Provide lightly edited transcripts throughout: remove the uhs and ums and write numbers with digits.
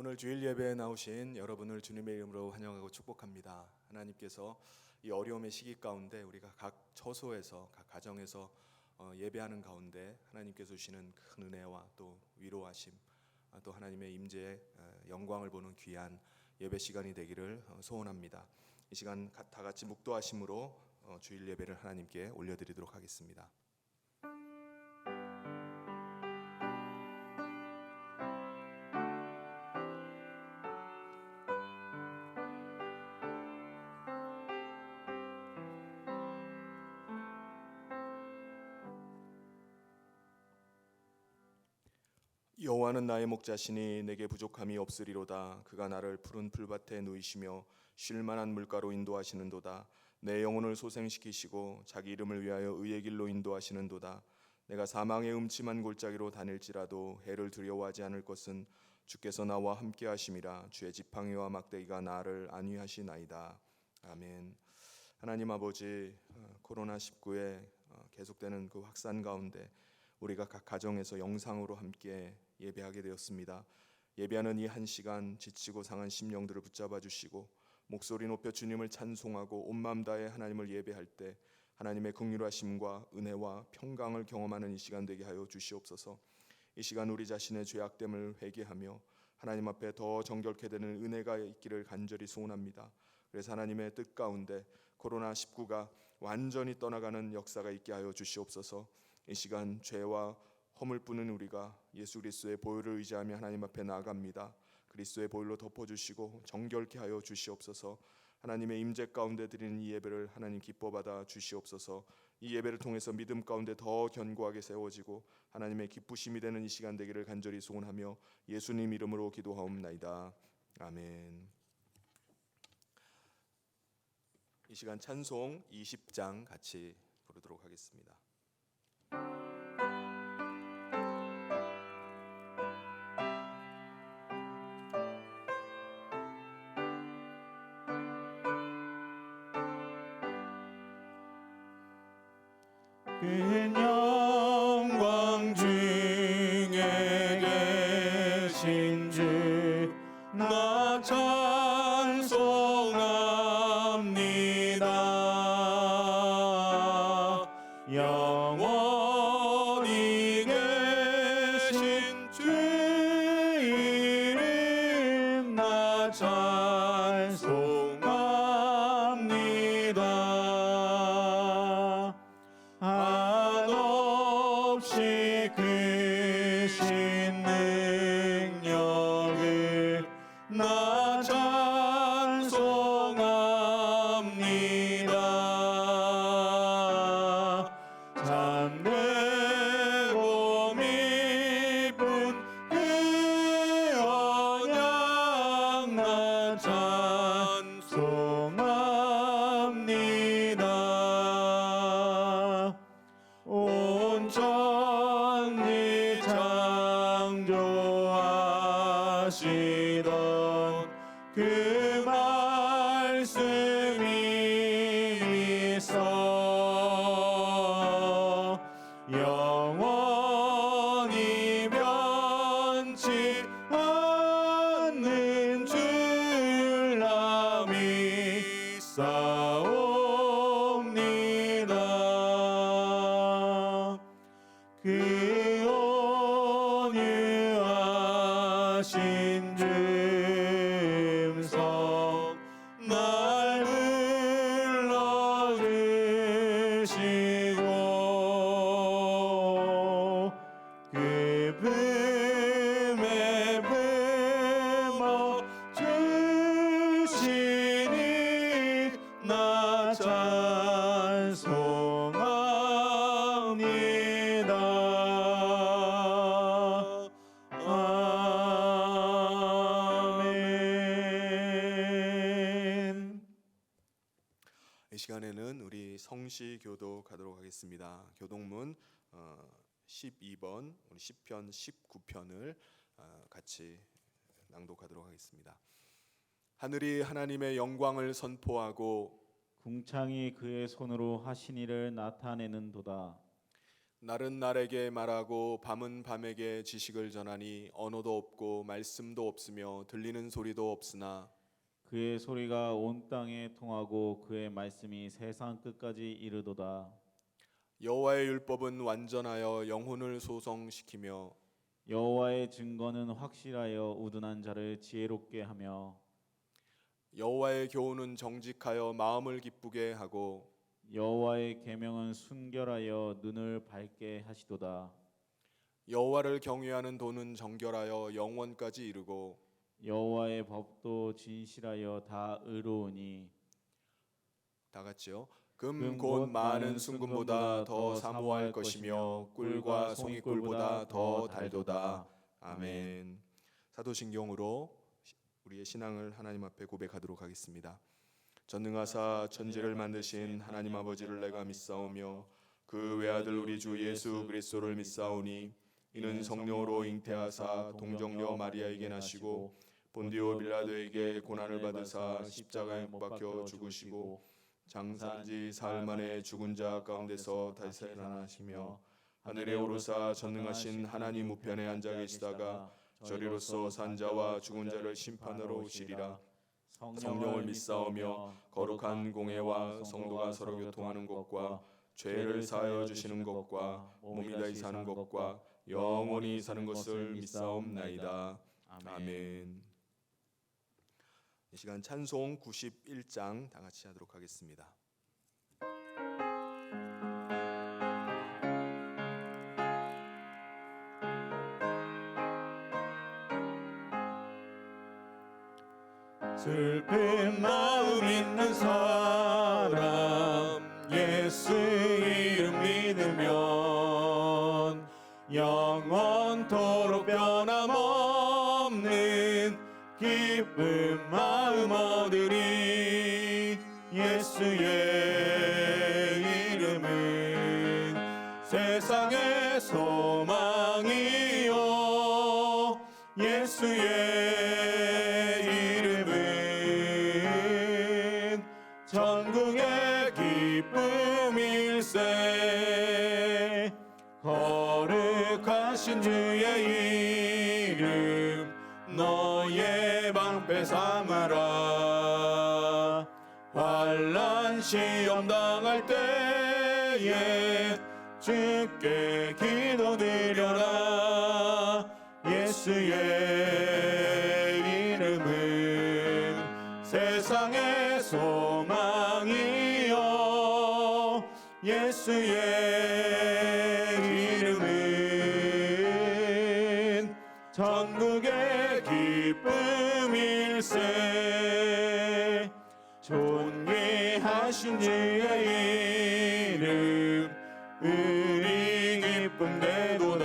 오늘 주일 예배에 나오신 여러분을 주님의 이름으로 환영하고 축복합니다. 하나님께서 이 어려움의 시기 가운데 우리가 각 처소에서 각 가정에서 예배하는 가운데 하나님께서 주시는 큰 은혜와 또 위로하심, 또 하나님의 임재의 영광을 보는 귀한 예배 시간이 되기를 소원합니다. 이 시간 다 같이 묵도하심으로 주일 예배를 하나님께 올려드리도록 하겠습니다. 여호와는 나의 목자시니 내게 부족함이 없으리로다. 그가 나를 푸른 풀밭에 누이시며 쉴 만한 물가로 인도하시는도다. 내 영혼을 소생시키시고 자기 이름을 위하여 의의 길로 인도하시는도다. 내가 사망의 음침한 골짜기로 다닐지라도 해를 두려워하지 않을 것은 주께서 나와 함께 하심이라. 주의 지팡이와 막대기가 나를 안위하시나이다. 아멘. 하나님 아버지, 코로나19의 계속되는 그 확산 가운데 우리가 각 가정에서 영상으로 함께 예배하게 되었습니다. 예배하는 이 한 시간 지치고 상한 심령들을 붙잡아 주시고 목소리 높여 주님을 찬송하고 온 마음 다해 하나님을 예배할 때 하나님의 긍휼하심과 은혜와 평강을 경험하는 이 시간 되게 하여 주시옵소서. 이 시간 우리 자신의 죄악됨을 회개하며 하나님 앞에 더 정결케 되는 은혜가 있기를 간절히 소원합니다. 그래서 하나님의 뜻 가운데 코로나19가 완전히 떠나가는 역사가 있게 하여 주시옵소서. 이 시간 죄와 허물 뿌는 우리가 예수 그리스도의 보혈을 의지하며 하나님 앞에 나아갑니다. 그리스도의 보혈로 덮어주시고 정결케 하여 주시옵소서. 하나님의 임재 가운데 드리는 이 예배를 하나님 기뻐받아 주시옵소서. 이 예배를 통해서 믿음 가운데 더 견고하게 세워지고 하나님의 기쁘심이 되는 이 시간 되기를 간절히 소원하며 예수님 이름으로 기도하옵나이다. 아멘. 이 시간 찬송 20장 같이 부르도록 하겠습니다. 큰 영광 중에 계신 주 나 찬송합니다. 영원히 계신 주 이름 나 찬송합니다. 한없이 크신 능력을 나 찬송합니다. 참되고 미쁜 그 언약 나 찬송합니다. 온 천지 창조하시던 그 말씀이 있어 영원히 변치 않는 줄 나 믿사옵니다. 그 온유하신 음성 날 불러주시고 그 품에 품어 주시니 나 찬송합니다. 아멘. 이 시간에는 우리 성시교도 가도록 하겠습니다. 교동문 12번 우리 시편 19편을 같이 낭독하도록 하겠습니다. 하늘이 하나님의 영광을 선포하고 궁창이 그의 손으로 하신 일을 나타내는도다. 날은 날에게 말하고 밤은 밤에게 지식을 전하니 언어도 없고 말씀도 없으며 들리는 소리도 없으나 그의 소리가 온 땅에 통하고 그의 말씀이 세상 끝까지 이르도다. 여호와의 율법은 완전하여 영혼을 소성시키며 여호와의 증거는 확실하여 우둔한 자를 지혜롭게 하며 여호와의 교훈은 정직하여 마음을 기쁘게 하고 여호와의 계명은 순결하여 눈을 밝게 하시도다. 여호와를 경외하는 도는 정결하여 영원까지 이르고 여호와의 법도 진실하여 다 의로우니 다 같이요. 금 곧 많은 순금보다 더 사모할 것이며 꿀과 송이꿀보다 더 달도다. 아멘. 사도신경으로 우리의 신앙을 하나님 앞에 고백하도록 하겠습니다. 전능하사 천지를 만드신 하나님 아버지를 내가 믿사오며 그 외아들 우리 주 예수 그리스도를 믿사오니 이는 성령으로 잉태하사 동정녀 마리아에게 나시고 본디오 빌라도에게 고난을 받으사 십자가에 못 박혀 죽으시고 장사한 지 사흘 만에 죽은 자 가운데서 다시 살아나시며 하늘에 오르사 전능하신 하나님 우편에 앉아 계시다가 저리로서 산 자와 죽은 자를 심판하러 오시리라. 성령을 믿사오며 거룩한 공회와 성도가 서로 교통하는 것과 죄를 사하여 주시는 것과 몸이 다시 사는 것과 영원히 사는 것을 믿사옵나이다. 아멘. 이 시간 찬송 91장 다 같이 하도록 하겠습니다. 슬픈 마음 있는 사람 예수 이름 믿으면 영원토록 변함없는 기쁜 마음 얻으리. 예수의 이름은 세상의 소망이요 예수의 이름은 전국의 기쁨일세. 거룩하신 주의 이름 너의 방패 삼으라. 환난 시험 당할 때에 주께 기도드려라. 예수의 이름은 세상의 소망이요 예수의 이름은 전국의 기쁨일세. 존귀하신 주의 이름 우리 기쁨되도다.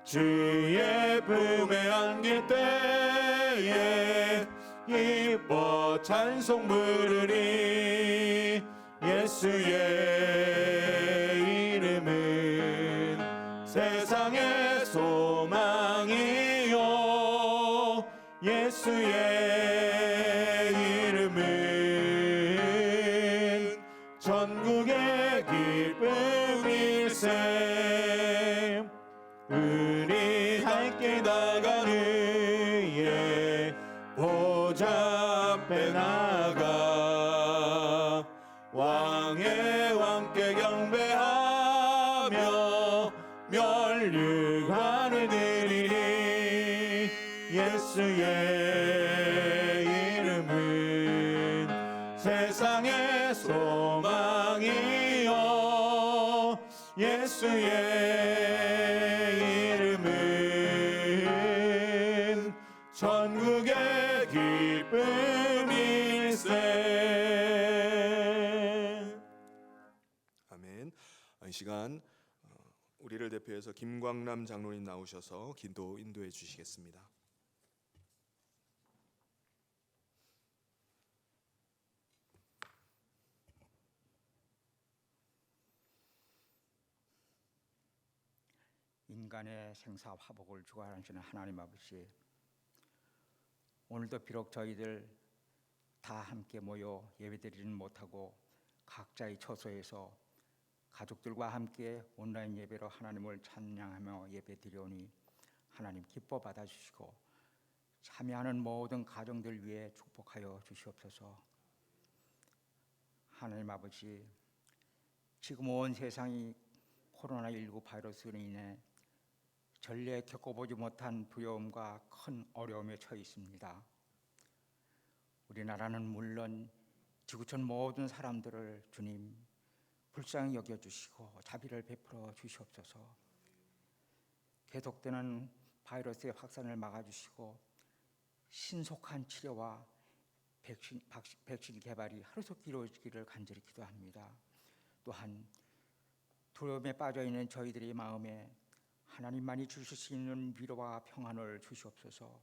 주의 품에 안길 때에 기뻐 찬송 부르리. 예수의 이름은 세상의 소망이요 예수의 이름은 전국의 기쁨일세. 우리 함께 나가는 예 보좌 앞에 나가 왕의 왕께 경배하며 멸류관을 드리리. 예수의 이름은 세상의 소망이요 예수의 이름은 전국의 기쁨일세. 아멘. 이 시간 우리를 대표해서 김광남 장로님 나오셔서 기도 인도해 주시겠습니다. 인간의 생사 화복을 주관하시는 하나님 아버지, 오늘도 비록 저희들 다 함께 모여 예배드리는 못하고 각자의 처소에서 가족들과 함께 온라인 예배로 하나님을 찬양하며 예배드리오니 하나님 기뻐 받아주시고 참여하는 모든 가정들 위해 축복하여 주시옵소서. 하나님 아버지, 지금 온 세상이 코로나19 바이러스로 인해 전례 겪어보지 못한 두려움과 큰 어려움에 처해 있습니다. 우리나라는 물론 지구촌 모든 사람들을 주님 불쌍히 여겨주시고 자비를 베풀어 주시옵소서. 계속되는 바이러스의 확산을 막아주시고 신속한 치료와 백신 개발이 하루속히 이루어지기를 간절히 기도합니다. 또한 두려움에 빠져있는 저희들의 마음에 하나님만이 주실 수 있는 위로와 평안을 주시옵소서.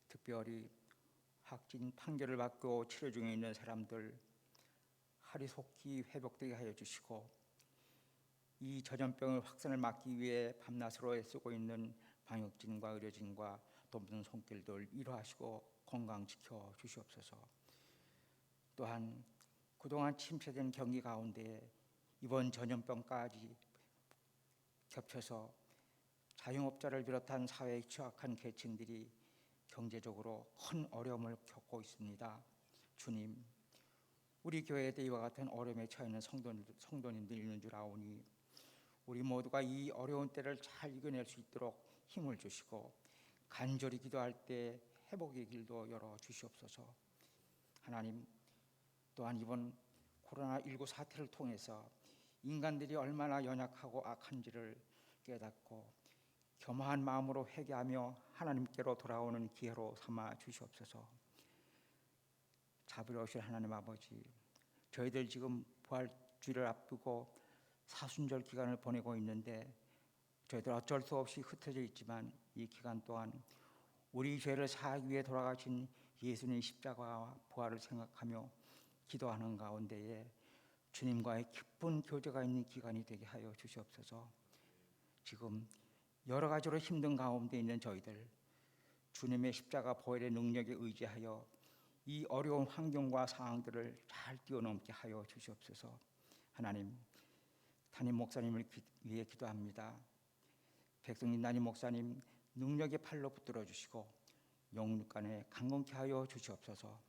특별히 확진 판결을 받고 치료 중에 있는 사람들 하루속히 회복되게 하여 주시고 이 전염병의 확산을 막기 위해 밤낮으로 애쓰고 있는 방역진과 의료진과 돕는 손길들 위로하시고 건강 지켜 주시옵소서. 또한 그동안 침체된 경기 가운데 이번 전염병까지 겹쳐서 자영업자를 비롯한 사회에 취약한 계층들이 경제적으로 큰 어려움을 겪고 있습니다. 주님, 우리 교회에도 이와 같은 어려움에 처해 있는 성도님들 있는 줄 아오니 우리 모두가 이 어려운 때를 잘 이겨낼 수 있도록 힘을 주시고 간절히 기도할 때 회복의 길도 열어 주시옵소서. 하나님, 또한 이번 코로나19 사태를 통해서 인간들이 얼마나 연약하고 악한지를 깨닫고 겸허한 마음으로 회개하며 하나님께로 돌아오는 기회로 삼아 주시옵소서. 자비로우신 하나님 아버지, 저희들 지금 부활주일을 앞두고 사순절 기간을 보내고 있는데 저희들 어쩔 수 없이 흩어져 있지만 이 기간 동안 우리 죄를 사하기 위해 돌아가신 예수님의 십자가와 부활을 생각하며 기도하는 가운데에 주님과의 기쁜 교제가 있는 기간이 되게 하여 주시옵소서. 지금 여러 가지로 힘든 가운데 있는 저희들 주님의 십자가 보혈의 능력에 의지하여 이 어려운 환경과 상황들을 잘 뛰어넘게 하여 주시옵소서. 하나님, 담임 목사님을 위해 기도합니다. 백성님 담임 목사님 능력의 팔로 붙들어 주시고 영육간에 강건케 하여 주시옵소서.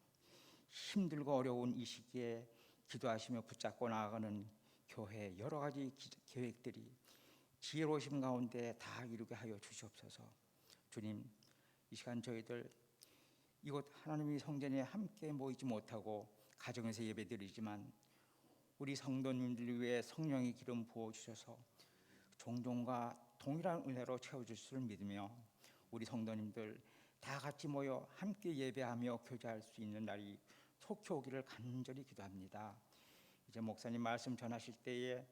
힘들고 어려운 이 시기에 기도하시며 붙잡고 나아가는 교회 여러 가지 계획들이 지혜로우심 가운데 다 이루게 하여 주시옵소서. 주님, 이 시간 저희들 이곳 하나님의 성전에 함께 모이지 못하고 가정에서 예배드리지만 우리 성도님들 위해 성령의 기름 부어주셔서 종종과 동일한 은혜로 채워줄 줄 믿으며 우리 성도님들 다 같이 모여 함께 예배하며 교제할 수 있는 날이 속히 오기를 간절히 기도합니다. 이제 목사님 말씀 전하실 때에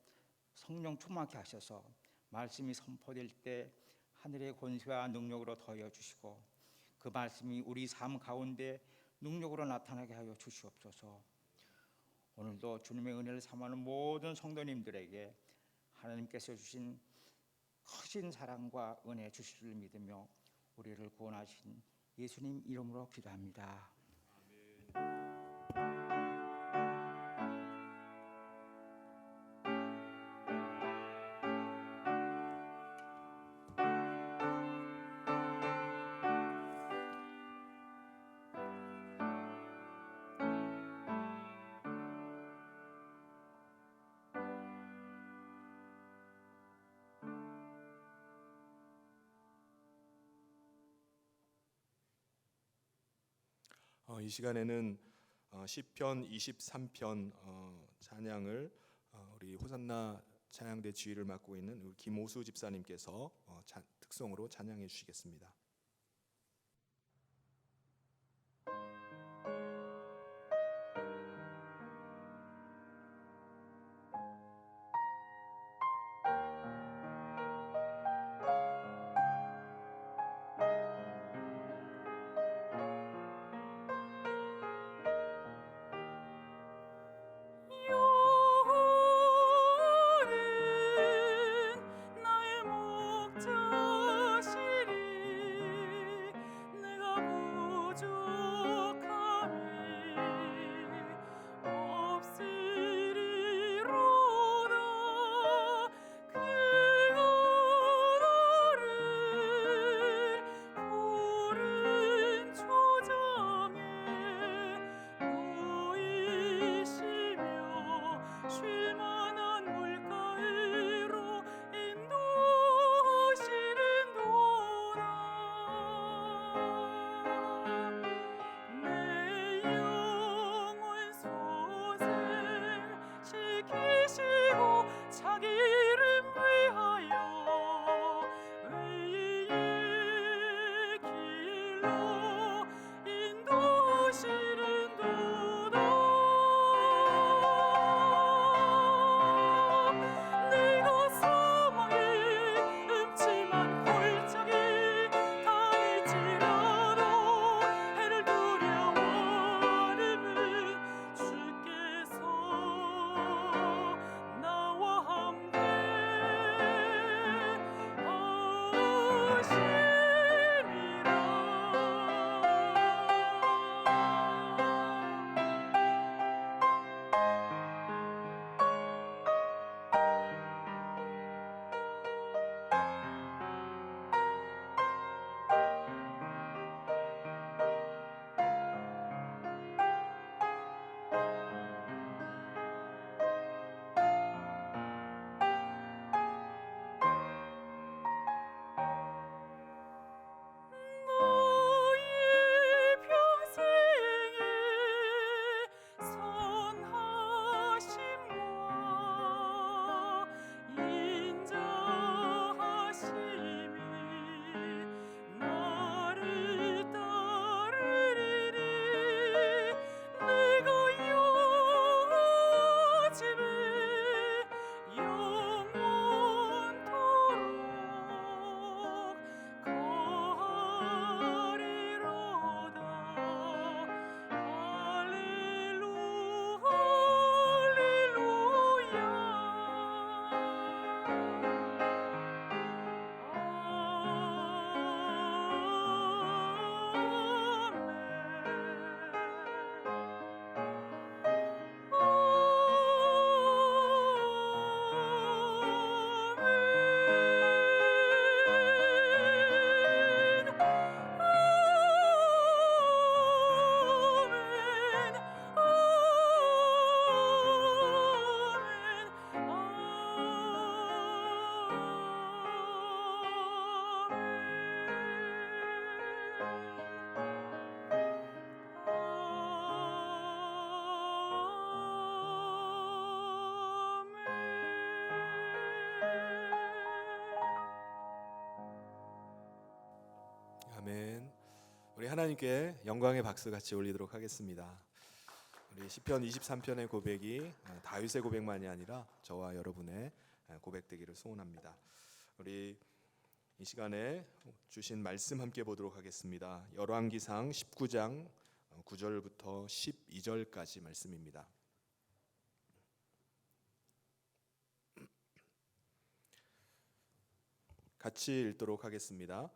성령 충만케 하셔서 말씀이 선포될 때 하늘의 권세와 능력으로 더하여 주시고 그 말씀이 우리 삶 가운데 능력으로 나타나게 하여 주시옵소서. 오늘도 주님의 은혜를 삼하는 모든 성도님들에게 하나님께서 주신 크신 사랑과 은혜 주실 줄 믿으며 우리를 구원하신 예수님 이름으로 기도합니다. 이 시간에는 시편 23편 찬양을 우리 호산나 찬양대 지휘를 맡고 있는 우리 김호수 집사님께서 특성으로 찬양해 주시겠습니다. 나의 목자시리 아멘. 우리 하나님께 영광의 박수 같이 올리도록 하겠습니다. 우리 시편 23편의 고백이 다윗의 고백만이 아니라 저와 여러분의 고백되기를 소원합니다. 우리 이 시간에 주신 말씀 함께 보도록 하겠습니다. 열왕기상 19장 9절부터 12절까지 말씀입니다. 같이 읽도록 하겠습니다.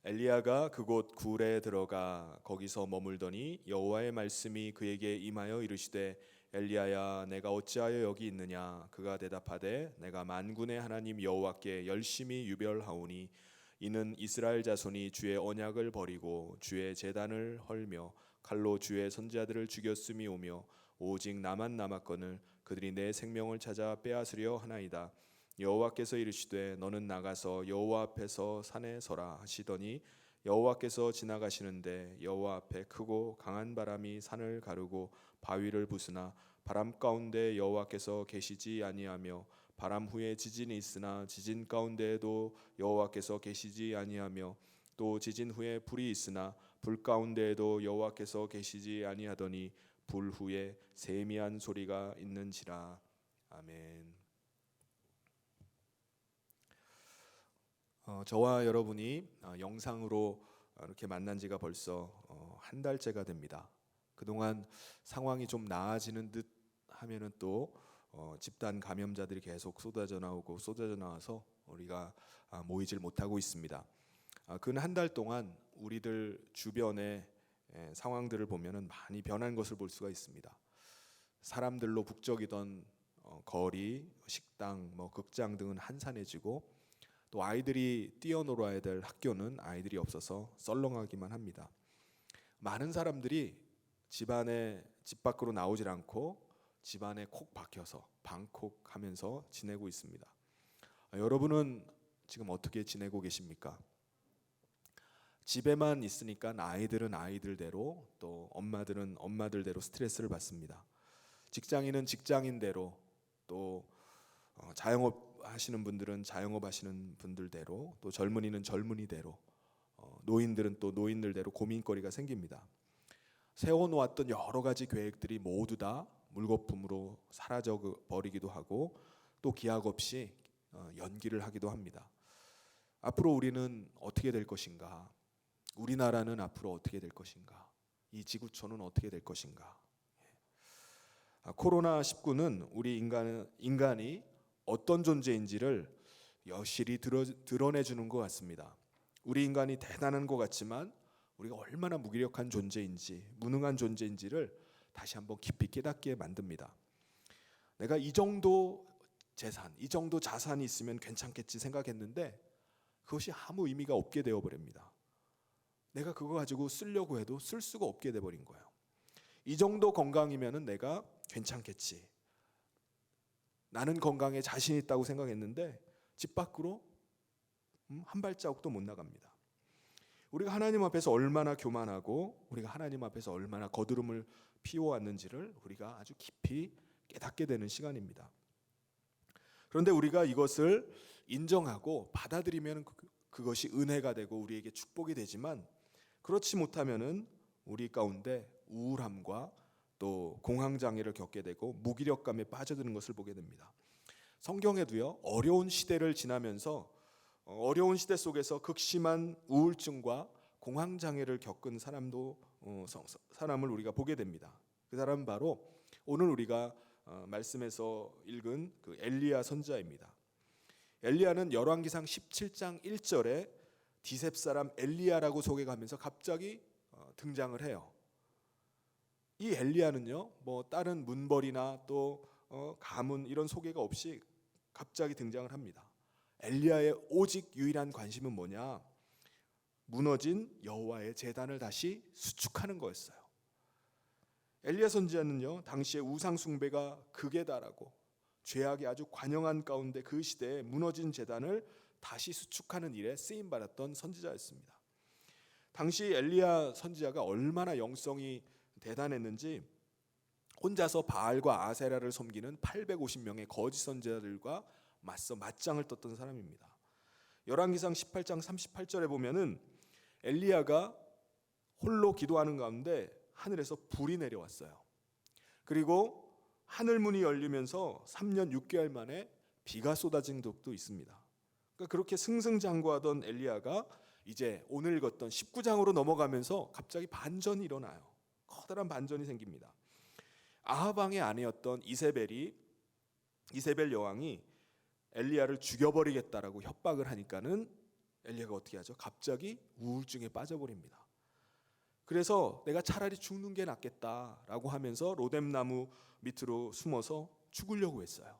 엘리야가 그곳 굴에 들어가 거기서 머물더니 여호와의 말씀이 그에게 임하여 이르시되 엘리야야 내가 어찌하여 여기 있느냐. 그가 대답하되 내가 만군의 하나님 여호와께 열심히 유별하오니 이는 이스라엘 자손이 주의 언약을 버리고 주의 제단을 헐며 칼로 주의 선지자들을 죽였음이 오며 오직 나만 남았거늘 그들이 내 생명을 찾아 빼앗으려 하나이다. 여호와께서 이르시되 너는 나가서 여호와 앞에서 산에 서라 하시더니 여호와께서 지나가시는데 여호와 앞에 크고 강한 바람이 산을 가르고 바위를 부수나 바람 가운데 여호와께서 계시지 아니하며 바람 후에 지진이 있으나 지진 가운데에도 여호와께서 계시지 아니하며 또 지진 후에 불이 있으나 불 가운데에도 여호와께서 계시지 아니하더니 불 후에 세미한 소리가 있는지라. 아멘. 저와 여러분이 영상으로 이렇게 만난 지가 벌써 한 달째가 됩니다. 그동안 상황이 좀 나아지는 듯 하면은 또 집단 감염자들이 계속 쏟아져 나와서 우리가 모이질 못하고 있습니다. 근 한 달 동안 우리들 주변의 상황들을 보면은 많이 변한 것을 볼 수가 있습니다. 사람들로 북적이던 거리, 식당, 극장 등은 한산해지고 또 아이들이 뛰어놀아야 될 학교는 아이들이 없어서 썰렁하기만 합니다. 많은 사람들이 집 밖으로 나오질 않고 집 안에 콕 박혀서 방콕하면서 지내고 있습니다. 여러분은 지금 어떻게 지내고 계십니까? 집에만 있으니까 아이들은 아이들대로 또 엄마들은 엄마들대로 스트레스를 받습니다. 직장인은 직장인대로 또 자영업 하시는 분들은 자영업 하시는 분들대로 또 젊은이는 젊은이대로 노인들은 또 노인들대로 고민거리가 생깁니다. 세워놓았던 여러 가지 계획들이 모두 다 물거품으로 사라져 버리기도 하고 또 기약 없이 연기를 하기도 합니다. 앞으로 우리는 어떻게 될 것인가? 우리나라는 앞으로 어떻게 될 것인가? 이 지구촌은 어떻게 될 것인가? 코로나19는 우리 인간이 어떤 존재인지를 여실히 드러내주는 것 같습니다. 우리 인간이 대단한 것 같지만 우리가 얼마나 무기력한 존재인지, 무능한 존재인지를 다시 한번 깊이 깨닫게 만듭니다. 내가 이 정도 재산, 이 정도 자산이 있으면 괜찮겠지 생각했는데 그것이 아무 의미가 없게 되어버립니다. 내가 그거 가지고 쓰려고 해도 쓸 수가 없게 돼버린 거예요. 이 정도 건강이면 내가 괜찮겠지, 나는 건강에 자신 있다고 생각했는데 집 밖으로 한 발자국도 못 나갑니다. 우리가 하나님 앞에서 얼마나 교만하고 우리가 하나님 앞에서 얼마나 거드름을 피워왔는지를 우리가 아주 깊이 깨닫게 되는 시간입니다. 그런데 우리가 이것을 인정하고 받아들이면 그것이 은혜가 되고 우리에게 축복이 되지만, 그렇지 못하면은 우리 가운데 우울함과 또 공황장애를 겪게 되고 무기력감에 빠져드는 것을 보게 됩니다. 성경에도요, 어려운 시대를 지나면서 어려운 시대 속에서 극심한 우울증과 공황장애를 겪은 사람을 우리가 보게 됩니다. 그 사람은 바로 오늘 우리가 말씀에서 읽은 그 엘리야 선지자입니다. 엘리야는 열왕기상 17장 1절에 디셉 사람 엘리야라고 소개하면서 갑자기 등장을 해요. 이 엘리야는요, 뭐 다른 문벌이나 또 가문 이런 소개가 없이 갑자기 등장을 합니다. 엘리야의 오직 유일한 관심은 뭐냐? 무너진 여호와의 제단을 다시 수축하는 거였어요. 엘리야 선지자는요, 당시에 우상 숭배가 극에 달하고 죄악이 아주 관영한 가운데 그 시대에 무너진 제단을 다시 수축하는 일에 쓰임 받았던 선지자였습니다. 당시 엘리야 선지자가 얼마나 영성이 대단했는지 혼자서 바알과 아세라를 섬기는 850명의 거짓 선지자들과 맞서 맞짱을 떴던 사람입니다. 열왕기상 18장 38절에 보면은 엘리야가 홀로 기도하는 가운데 하늘에서 불이 내려왔어요. 그리고 하늘 문이 열리면서 3년 6개월 만에 비가 쏟아진 적도 있습니다. 그러니까 그렇게 승승장구하던 엘리야가 이제 오늘 읽었던 19장으로 넘어가면서 갑자기 반전이 일어나요. 커다란 반전이 생깁니다. 아합 왕의 아내였던 이세벨 여왕이 엘리야를 죽여버리겠다라고 협박을 하니까는 엘리야가 어떻게 하죠? 갑자기 우울증에 빠져버립니다. 그래서 내가 차라리 죽는 게 낫겠다라고 하면서 로뎀나무 밑으로 숨어서 죽으려고 했어요.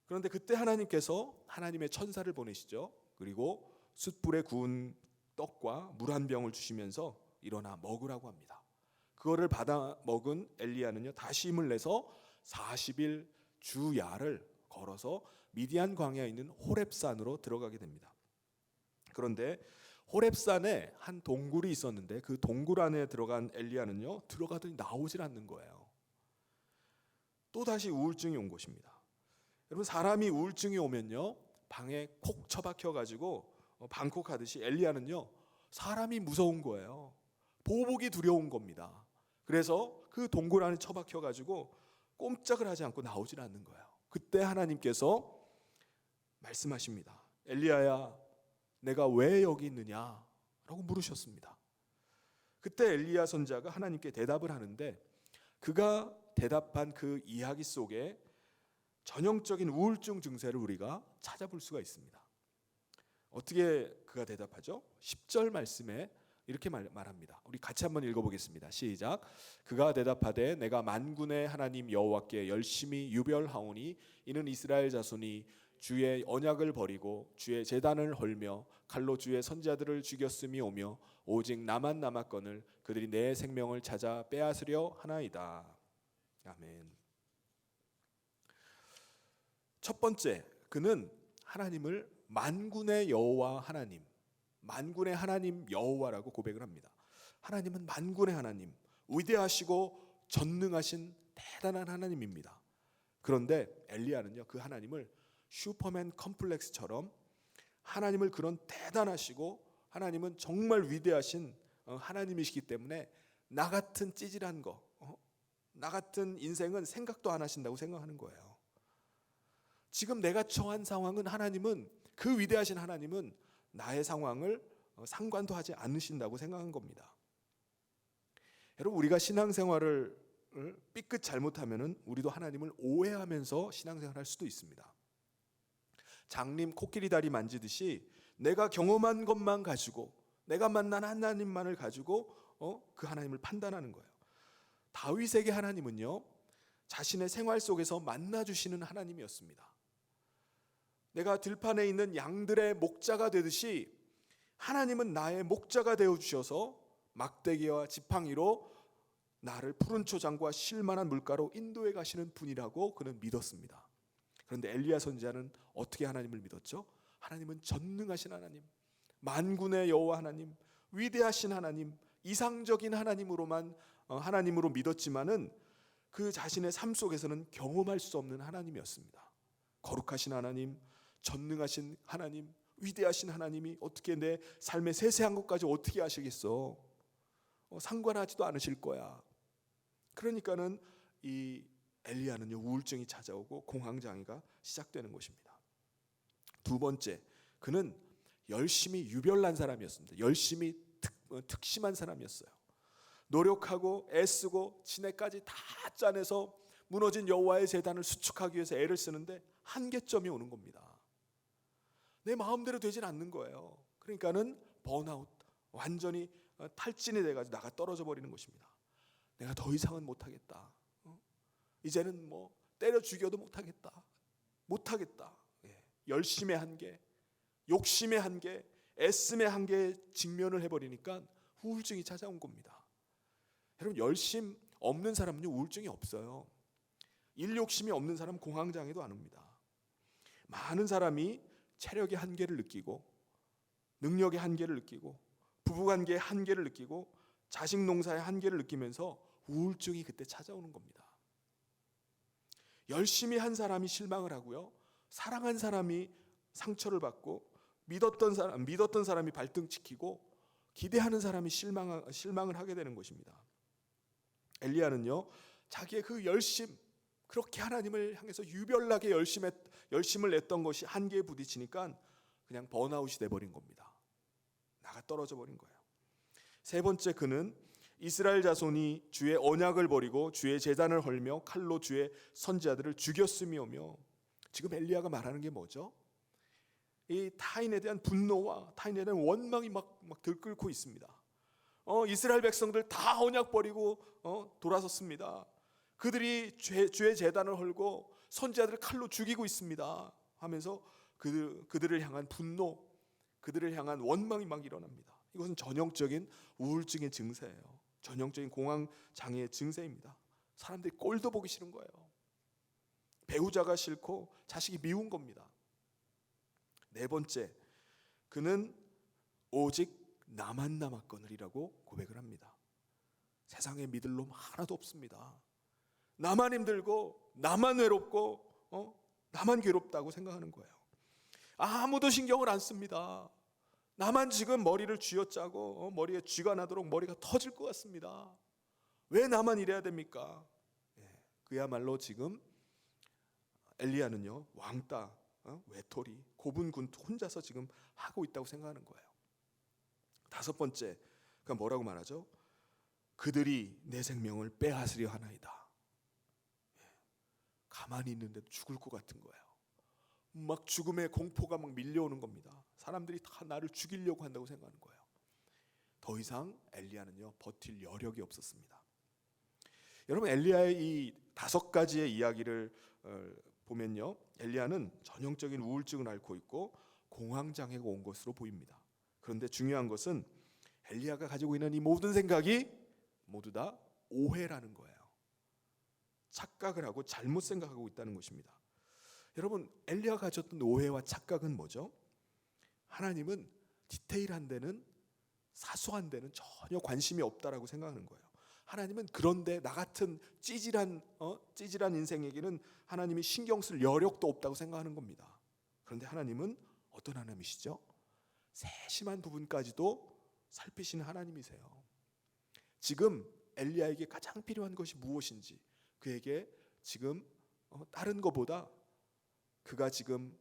그런데 그때 하나님께서 하나님의 천사를 보내시죠. 그리고 숯불에 구운 떡과 물 한 병을 주시면서 일어나 먹으라고 합니다. 그거를 받아 먹은 엘리야는요, 다시 힘을 내서 40일 주야를 걸어서 미디안 광야에 있는 호렙산으로 들어가게 됩니다. 그런데 호렙산에 한 동굴이 있었는데 그 동굴 안에 들어간 엘리야는요, 들어가더니 나오질 않는 거예요. 또 다시 우울증이 온 것입니다. 여러분, 사람이 우울증이 오면요, 방에 콕 처박혀 가지고 방콕하듯이 엘리야는요, 사람이 무서운 거예요. 보복이 두려운 겁니다. 그래서 그 동굴 안에 처박혀 가지고 꼼짝을 하지 않고 나오질 않는 거예요. 그때 하나님께서 말씀하십니다. 엘리야야, 내가 왜 여기 있느냐라고 물으셨습니다. 그때 엘리야 선지자가 하나님께 대답을 하는데, 그가 대답한 그 이야기 속에 전형적인 우울증 증세를 우리가 찾아볼 수가 있습니다. 어떻게 그가 대답하죠? 10절 말씀에 이렇게 말합니다. 우리 같이 한번 읽어보겠습니다. 시작. 그가 대답하되 내가 만군의 하나님 여호와께 열심히 유별하오니 이는 이스라엘 자손이 주의 언약을 버리고 주의 제단을 헐며 칼로 주의 선지자들을 죽였음이 오며 오직 나만 남았거늘 그들이 내 생명을 찾아 빼앗으려 하나이다. 아멘. 첫 번째, 그는 하나님을 만군의 여호와 하나님, 만군의 하나님 여호와라고 고백을 합니다. 하나님은 만군의 하나님, 위대하시고 전능하신 대단한 하나님입니다. 그런데 엘리야는요, 그 하나님을 슈퍼맨 컴플렉스처럼 하나님을 그런 대단하시고 하나님은 정말 위대하신 하나님이시기 때문에 나 같은 찌질한 거, 나 같은 인생은 생각도 안 하신다고 생각하는 거예요. 지금 내가 처한 상황은 하나님은, 그 위대하신 하나님은 나의 상황을 상관도 하지 않으신다고 생각한 겁니다. 여러분, 우리가 신앙생활을 삐끗 잘못하면은 우리도 하나님을 오해하면서 신앙생활할 수도 있습니다. 장님 코끼리 다리 만지듯이 내가 경험한 것만 가지고, 내가 만난 하나님만을 가지고 그 하나님을 판단하는 거예요. 다윗에게 하나님은요, 자신의 생활 속에서 만나주시는 하나님이었습니다. 내가 들판에 있는 양들의 목자가 되듯이 하나님은 나의 목자가 되어주셔서 막대기와 지팡이로 나를 푸른 초장과 쉴만한 물가로 인도해 가시는 분이라고 그는 믿었습니다. 그런데 엘리야 선지자는 어떻게 하나님을 믿었죠? 하나님은 전능하신 하나님, 만군의 여호와 하나님, 위대하신 하나님, 이상적인 하나님으로만 하나님으로 믿었지만은 그 자신의 삶 속에서는 경험할 수 없는 하나님이었습니다. 거룩하신 하나님, 전능하신 하나님, 위대하신 하나님이 어떻게 내 삶의 세세한 것까지 어떻게 아시겠어? 상관하지도 않으실 거야. 그러니까는 이 엘리야는요, 우울증이 찾아오고 공황장애가 시작되는 것입니다. 두 번째, 그는 열심히 유별난 사람이었습니다. 열심히 특심한 사람이었어요. 노력하고 애쓰고 지내까지 다 짜내서 무너진 여호와의 제단을 수축하기 위해서 애를 쓰는데 한계점이 오는 겁니다. 내 마음대로 되진 않는 거예요. 그러니까는 번아웃, 완전히 탈진이 돼가지고 나가 떨어져 버리는 것입니다. 내가 더 이상은 못하겠다. 이제는 뭐 때려 죽여도 못하겠다. 열심의 한계, 욕심의 한계, 애씀의 한계에 직면을 해버리니까 우울증이 찾아온 겁니다. 여러분, 열심 없는 사람은요, 우울증이 없어요. 일 욕심이 없는 사람은 공황장애도 안 옵니다. 많은 사람이 체력의 한계를 느끼고, 능력의 한계를 느끼고, 부부관계의 한계를 느끼고, 자식 농사의 한계를 느끼면서 우울증이 그때 찾아오는 겁니다. 열심히 한 사람이 실망을 하고요, 사랑한 사람이 상처를 받고, 믿었던 사람이 발등찍히고, 기대하는 사람이 실망을 하게 되는 것입니다. 엘리야는요, 자기의 그 열심, 그렇게 하나님을 향해서 유별나게 열심을 냈던 것이 한계에 부딪히니까 그냥 번아웃이 돼버린 겁니다. 나가 떨어져 버린 거예요. 세 번째, 그는 이스라엘 자손이 주의 언약을 버리고 주의 제단을 헐며 칼로 주의 선지자들을 죽였음이오며, 지금 엘리야가 말하는 게 뭐죠? 이 타인에 대한 분노와 타인에 대한 원망이 막 들끓고 있습니다. 이스라엘 백성들 다 언약 버리고 돌아섰습니다. 그들이 주의 제단을 헐고 선지자들을 칼로 죽이고 있습니다 하면서 그들을 향한 분노, 그들을 향한 원망이 막 일어납니다. 이것은 전형적인 우울증의 증세예요. 전형적인 공황장애의 증세입니다. 사람들이 꼴도 보기 싫은 거예요. 배우자가 싫고 자식이 미운 겁니다. 네 번째, 그는 오직 나만 남았거늘이라고 고백을 합니다. 세상에 믿을 놈 하나도 없습니다. 나만 힘들고 나만 외롭고 나만 괴롭다고 생각하는 거예요. 아무도 신경을 안 씁니다. 나만 지금 머리를 쥐어짜고 머리에 쥐가 나도록 머리가 터질 것 같습니다. 왜 나만 이래야 됩니까? 그야말로 지금 엘리야는요, 왕따, 외톨이, 고분군 혼자서 지금 하고 있다고 생각하는 거예요. 다섯 번째, 그가 뭐라고 말하죠? 그들이 내 생명을 빼앗으려 하나이다. 가만히 있는데도 죽을 것 같은 거예요. 막 죽음의 공포가 막 밀려오는 겁니다. 사람들이 다 나를 죽이려고 한다고 생각하는 거예요. 더 이상 엘리야는요, 버틸 여력이 없었습니다. 여러분, 엘리야의 이 5가지의 이야기를 보면요, 엘리야는 전형적인 우울증을 앓고 있고 공황장애가 온 것으로 보입니다. 그런데 중요한 것은 엘리야가 가지고 있는 이 모든 생각이 모두 다 오해라는 거예요. 착각을 하고 잘못 생각하고 있다는 것입니다. 여러분, 엘리야가 가졌던 오해와 착각은 뭐죠? 하나님은 디테일한 데는, 사소한 데는 전혀 관심이 없다라고 생각하는 거예요. 하나님은 그런데 나 같은 찌질한 인생에게는 하나님이 신경 쓸 여력도 없다고 생각하는 겁니다. 그런데 하나님은 어떤 하나님이시죠? 세심한 부분까지도 살피시는 하나님이세요. 지금 엘리야에게 가장 필요한 것이 무엇인지, 그에게 지금 다른 것보다 그가 지금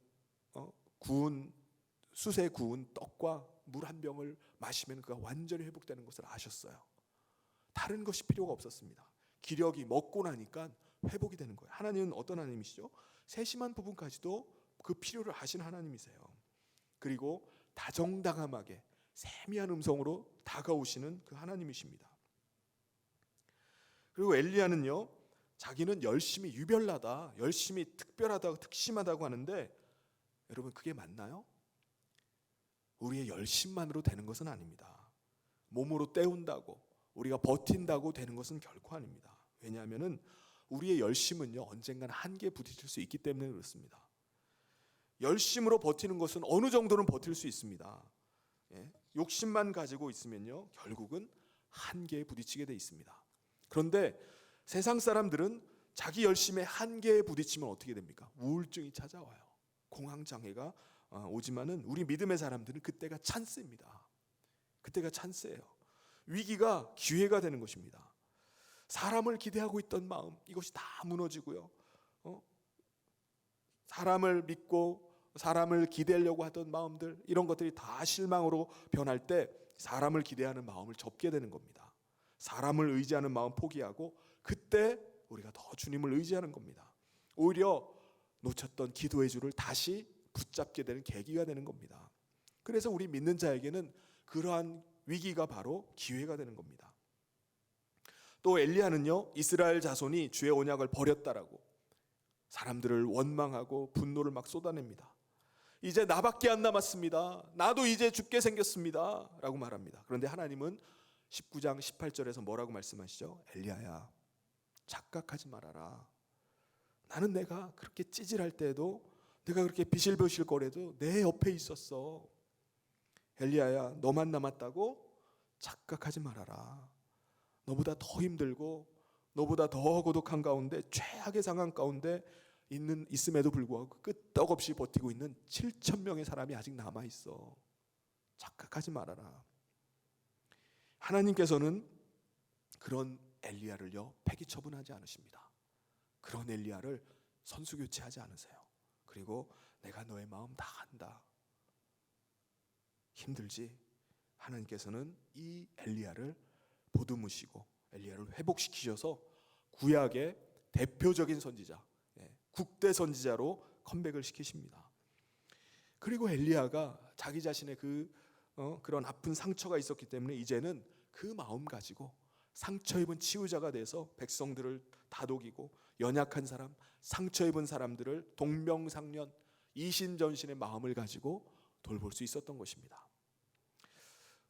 숯에 구운 떡과 물 한 병을 마시면 그가 완전히 회복되는 것을 아셨어요. 다른 것이 필요가 없었습니다. 기력이 먹고 나니까 회복이 되는 거예요. 하나님은 어떤 하나님이시죠? 세심한 부분까지도 그 필요를 아신 하나님이세요. 그리고 다정다감하게 세미한 음성으로 다가오시는 그 하나님이십니다. 그리고 엘리야는요, 자기는 열심히 유별나다, 열심히 특별하다고 특심하다고 하는데 여러분 그게 맞나요? 우리의 열심만으로 되는 것은 아닙니다. 몸으로 때운다고 우리가 버틴다고 되는 것은 결코 아닙니다. 왜냐하면 우리의 열심은요 언젠가는 한계에 부딪힐 수 있기 때문에 그렇습니다. 열심으로 버티는 것은 어느 정도는 버틸 수 있습니다. 욕심만 가지고 있으면요 결국은 한계에 부딪히게 돼 있습니다. 그런데 세상 사람들은 자기 열심에 한계에 부딪히면 어떻게 됩니까? 우울증이 찾아와요. 공황장애가 오지만은 우리 믿음의 사람들은 그때가 찬스입니다. 그때가 찬스예요. 위기가 기회가 되는 것입니다. 사람을 기대하고 있던 마음 이것이 다 무너지고요. 사람을 믿고 사람을 기대하려고 하던 마음들 이런 것들이 다 실망으로 변할 때 사람을 기대하는 마음을 접게 되는 겁니다. 사람을 의지하는 마음 포기하고 그때 우리가 더 주님을 의지하는 겁니다. 오히려 놓쳤던 기도의 줄을 다시 붙잡게 되는 계기가 되는 겁니다. 그래서 우리 믿는 자에게는 그러한 위기가 바로 기회가 되는 겁니다. 또 엘리야는요 이스라엘 자손이 주의 언약을 버렸다라고 사람들을 원망하고 분노를 막 쏟아냅니다. 이제 나밖에 안 남았습니다. 나도 이제 죽게 생겼습니다 라고 말합니다. 그런데 하나님은 19장 18절에서 뭐라고 말씀하시죠? 엘리야야 착각하지 말아라. 나는 내가 그렇게 찌질할 때에도 내가 그렇게 비실비실거려도 내 옆에 있었어. 엘리야야 너만 남았다고 착각하지 말아라. 너보다 더 힘들고 너보다 더 고독한 가운데 최악의 상황 가운데 있음에도 불구하고 끄떡없이 버티고 있는 7천 명의 사람이 아직 남아있어. 착각하지 말아라. 하나님께서는 그런 엘리야를요 폐기 처분하지 않으십니다. 그런 엘리야를 선수 교체하지 않으세요. 그리고 내가 너의 마음 다 안다. 힘들지? 하나님께서는 이 엘리야를 보듬으시고 엘리야를 회복시키셔서 구약의 대표적인 선지자, 국대 선지자로 컴백을 시키십니다. 그리고 엘리야가 자기 자신의 그런 아픈 상처가 있었기 때문에 이제는 그 마음 가지고 상처 입은 치유자가 돼서 백성들을 다독이고 연약한 사람, 상처 입은 사람들을 동명상련, 이신전신의 마음을 가지고 돌볼 수 있었던 것입니다.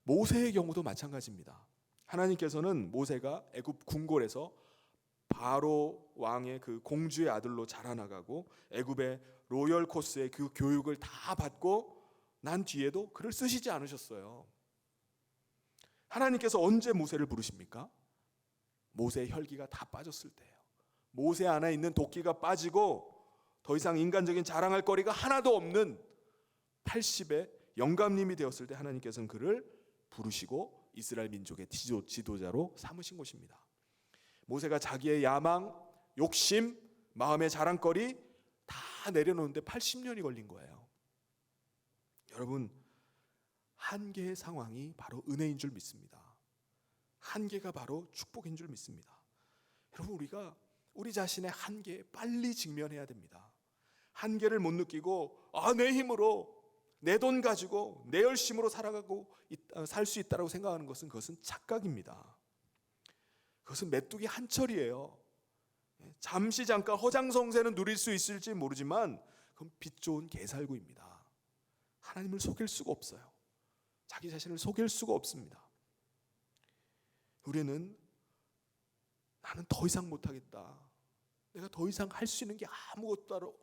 모세의 경우도 마찬가지입니다. 하나님께서는 모세가 애굽 궁궐에서 바로 왕의 그 공주의 아들로 자라나가고 애굽의 로열 코스의 그 교육을 다 받고 난 뒤에도 그를 쓰시지 않으셨어요. 하나님께서 언제 모세를 부르십니까? 모세의 혈기가 다 빠졌을 때예요. 모세 안에 있는 도끼가 빠지고 더 이상 인간적인 자랑할 거리가 하나도 없는 80의 영감님이 되었을 때 하나님께서는 그를 부르시고 이스라엘 민족의 지도자로 삼으신 것입니다. 모세가 자기의 야망, 욕심, 마음의 자랑거리 다 내려놓는데 80년이 걸린 거예요. 여러분 한계의 상황이 바로 은혜인 줄 믿습니다. 한계가 바로 축복인 줄 믿습니다. 여러분 우리가 우리 자신의 한계에 빨리 직면해야 됩니다. 한계를 못 느끼고 내 힘으로 내 돈 가지고 내 열심으로 살아가고 살 수 있다고 생각하는 것은 그것은 착각입니다. 그것은 메뚜기 한철이에요. 잠시 잠깐 허장성세는 누릴 수 있을지 모르지만 그건 빛 좋은 개살구입니다. 하나님을 속일 수가 없어요. 자기 자신을 속일 수가 없습니다. 우리는 나는 더 이상 못하겠다. 내가 더 이상 할 수 있는 게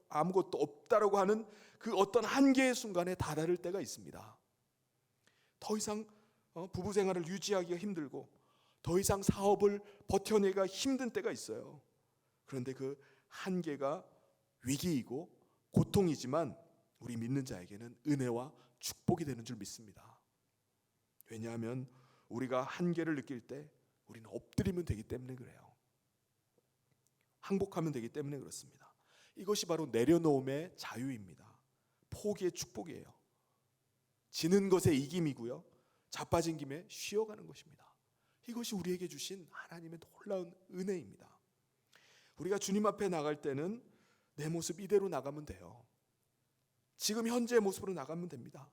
아무것도 없다라고 하는 그 어떤 한계의 순간에 다다를 때가 있습니다. 더 이상 부부 생활을 유지하기가 힘들고 더 이상 사업을 버텨내기가 힘든 때가 있어요. 그런데 그 한계가 위기이고 고통이지만 우리 믿는 자에게는 은혜와 축복이 되는 줄 믿습니다. 왜냐하면 우리가 한계를 느낄 때 우리는 엎드리면 되기 때문에 그래요. 항복하면 되기 때문에 그렇습니다. 이것이 바로 내려놓음의 자유입니다. 포기의 축복이에요. 지는 것의 이김이고요. 자빠진 김에 쉬어가는 것입니다. 이것이 우리에게 주신 하나님의 놀라운 은혜입니다. 우리가 주님 앞에 나갈 때는 내 모습 이대로 나가면 돼요. 지금 현재의 모습으로 나가면 됩니다.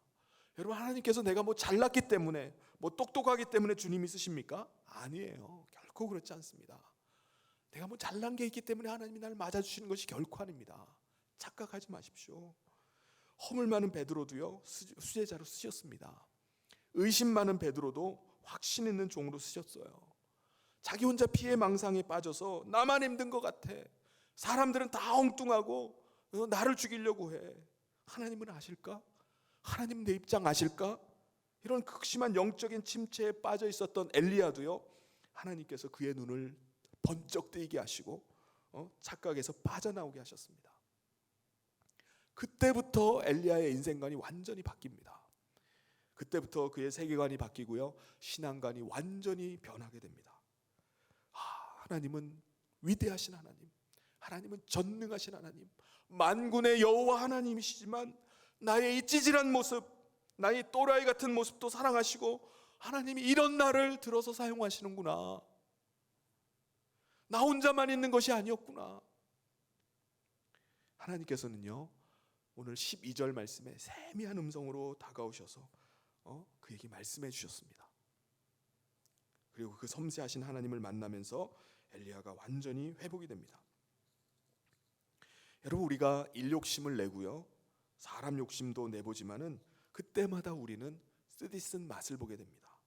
여러분, 하나님께서 내가 뭐 잘났기 때문에, 뭐 똑똑하기 때문에 주님이 쓰십니까? 아니에요. 결코 그렇지 않습니다. 내가 뭐 잘난 게 있기 때문에 하나님이 나를 맞아주시는 것이 결코 아닙니다. 착각하지 마십시오. 허물 많은 베드로도요, 수제자로 쓰셨습니다. 의심 많은 베드로도 확신 있는 종으로 쓰셨어요. 자기 혼자 피해망상에 빠져서 나만 힘든 것 같아, 사람들은 다 엉뚱하고 나를 죽이려고 해, 하나님은 아실까? 하나님 내 입장 아실까? 이런 극심한 영적인 침체에 빠져 있었던 엘리야도요, 하나님께서 그의 눈을 번쩍 뜨이게 하시고 착각에서 빠져나오게 하셨습니다. 그때부터 엘리야의 인생관이 완전히 바뀝니다. 그때부터 그의 세계관이 바뀌고요, 신앙관이 완전히 변하게 됩니다. 하나님은 위대하신 하나님, 하나님은 전능하신 하나님, 만군의 여호와 하나님이시지만 나의 이 찌질한 모습, 나의 또라이 같은 모습도 사랑하시고 하나님이 이런 나를 들어서 사용하시는구나, 나 혼자만 있는 것이 아니었구나. 하나님께서는요, 오늘 12절 말씀에 세미한 음성으로 다가오셔서 그에게 말씀해 주셨습니다. 그리고 그 섬세하신 하나님을 만나면서 엘리야가 완전히 회복이 됩니다. 여러분, 우리가 일욕심을 내고요, 사람 욕심도 내보지만은 그때마다 우리는 쓰디쓴 맛을 보게 됩니다.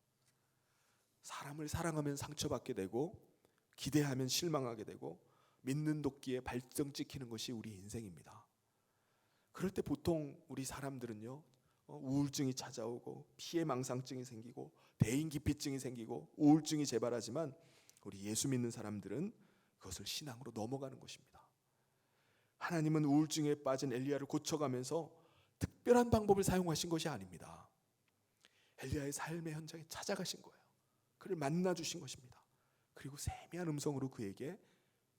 사람을 사랑하면 상처받게 되고, 기대하면 실망하게 되고, 믿는 도끼에 발등 찍히는 것이 우리 인생입니다. 그럴 때 보통 우리 사람들은요, 우울증이 찾아오고 피해망상증이 생기고 대인기피증이 생기고 우울증이 재발하지만, 우리 예수 믿는 사람들은 그것을 신앙으로 넘어가는 것입니다. 하나님은 우울증에 빠진 엘리야를 고쳐가면서 특별한 방법을 사용하신 것이 아닙니다. 엘리야의 삶의 현장에 찾아가신 거예요. 그를 만나주신 것입니다. 그리고 세미한 음성으로 그에게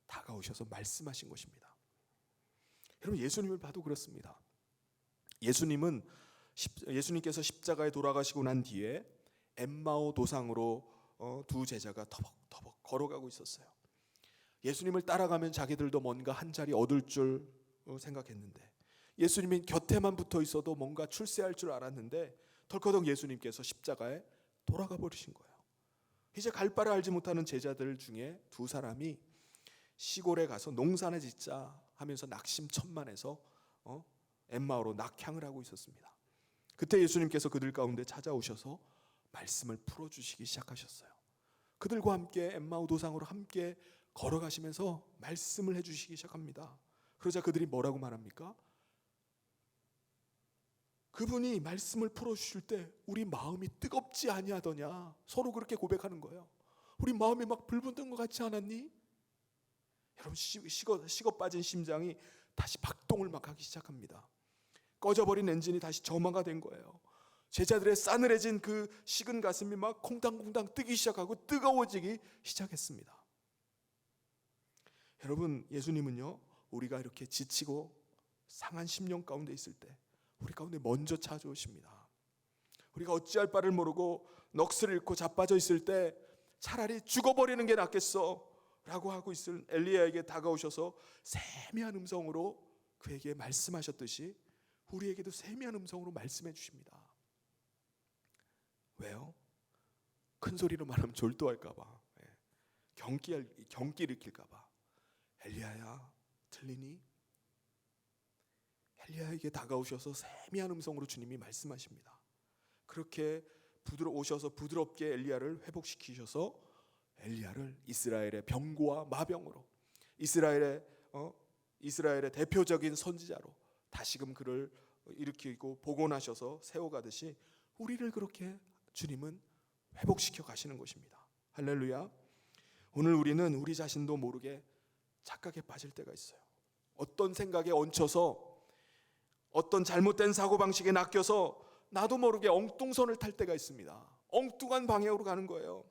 다가오셔서 말씀하신 것입니다. 여러분, 예수님을 봐도 그렇습니다. 예수님께서 십자가에 돌아가시고 난 뒤에 엠마오 도상으로 두 제자가 터벅터벅 걸어가고 있었어요. 예수님을 따라가면 자기들도 뭔가 한 자리 얻을 줄 생각했는데, 예수님이 곁에만 붙어 있어도 뭔가 출세할 줄 알았는데, 덜커덕 예수님께서 십자가에 돌아가 버리신 거예요. 이제 갈 바를 알지 못하는 제자들 중에 두 사람이 시골에 가서 농사나 짓자 하면서 낙심천만해서 엠마오로 낙향을 하고 있었습니다. 그때 예수님께서 그들 가운데 찾아오셔서 말씀을 풀어주시기 시작하셨어요. 그들과 함께 엠마오 도상으로 함께 걸어가시면서 말씀을 해주시기 시작합니다. 그러자 그들이 뭐라고 말합니까? 그분이 말씀을 풀어주실 때 우리 마음이 뜨겁지 아니하더냐, 서로 그렇게 고백하는 거예요. 우리 마음이 막 불붙는 것 같지 않았니? 여러분, 식어 빠진 심장이 다시 박동을 막 하기 시작합니다. 꺼져버린 엔진이 다시 점화가 된 거예요. 제자들의 싸늘해진 그 식은 가슴이 막 콩당콩당 뜨기 시작하고 뜨거워지기 시작했습니다. 여러분, 예수님은요, 우리가 이렇게 지치고 상한 심령 가운데 있을 때 우리 가운데 먼저 찾아오십니다. 우리가 어찌할 바를 모르고 넋을 잃고 자빠져 있을 때 차라리 죽어버리는 게 낫겠어 라고 하고 있을 엘리야에게 다가오셔서 세미한 음성으로 그에게 말씀하셨듯이 우리에게도 세미한 음성으로 말씀해 주십니다. 왜요? 큰 소리로 말하면 졸도할까 봐, 경기 일으킬까 봐. 엘리야야, 들리니? 엘리야에게 다가오셔서 세미한 음성으로 주님이 말씀하십니다. 그렇게 오셔서 부드럽게 엘리야를 회복시키셔서 엘리야를 이스라엘의 병고와 마병으로, 이스라엘의 대표적인 선지자로 다시금 그를 일으키고 복원하셔서 세워가듯이 우리를 그렇게 주님은 회복시켜 가시는 것입니다. 할렐루야. 오늘 우리는 우리 자신도 모르게 착각에 빠질 때가 있어요. 어떤 생각에 얹혀서, 어떤 잘못된 사고방식에 낚여서 나도 모르게 엉뚱선을 탈 때가 있습니다. 엉뚱한 방향으로 가는 거예요.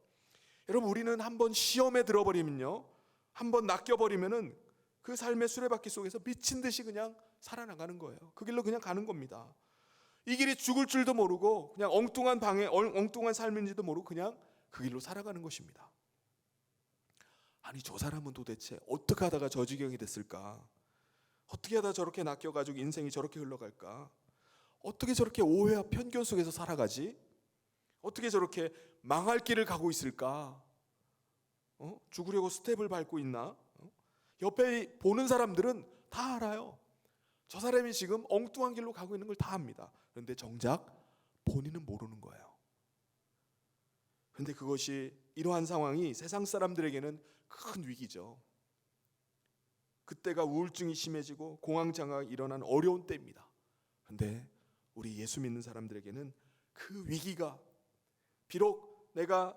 여러분, 우리는 한번 시험에 들어버리면요, 한번 낚여버리면은 그 삶의 수레바퀴 속에서 미친 듯이 그냥 살아나가는 거예요. 그 길로 그냥 가는 겁니다. 이 길이 죽을 줄도 모르고 그냥 엉뚱한 삶인지도 모르고 그냥 그 길로 살아가는 것입니다. 아니, 저 사람은 도대체 어떻게 하다가 저 지경이 됐을까? 어떻게 하다 저렇게 낚여가지고 인생이 저렇게 흘러갈까? 어떻게 저렇게 오해와 편견 속에서 살아가지? 어떻게 저렇게 망할 길을 가고 있을까? 죽으려고 스텝을 밟고 있나? 옆에 보는 사람들은 다 알아요. 저 사람이 지금 엉뚱한 길로 가고 있는 걸 다 압니다. 그런데 정작 본인은 모르는 거예요. 그런데 그것이, 이러한 상황이 세상 사람들에게는 큰 위기죠. 그때가 우울증이 심해지고 공황장애가 일어난 어려운 때입니다. 그런데 우리 예수 믿는 사람들에게는 그 위기가, 비록 내가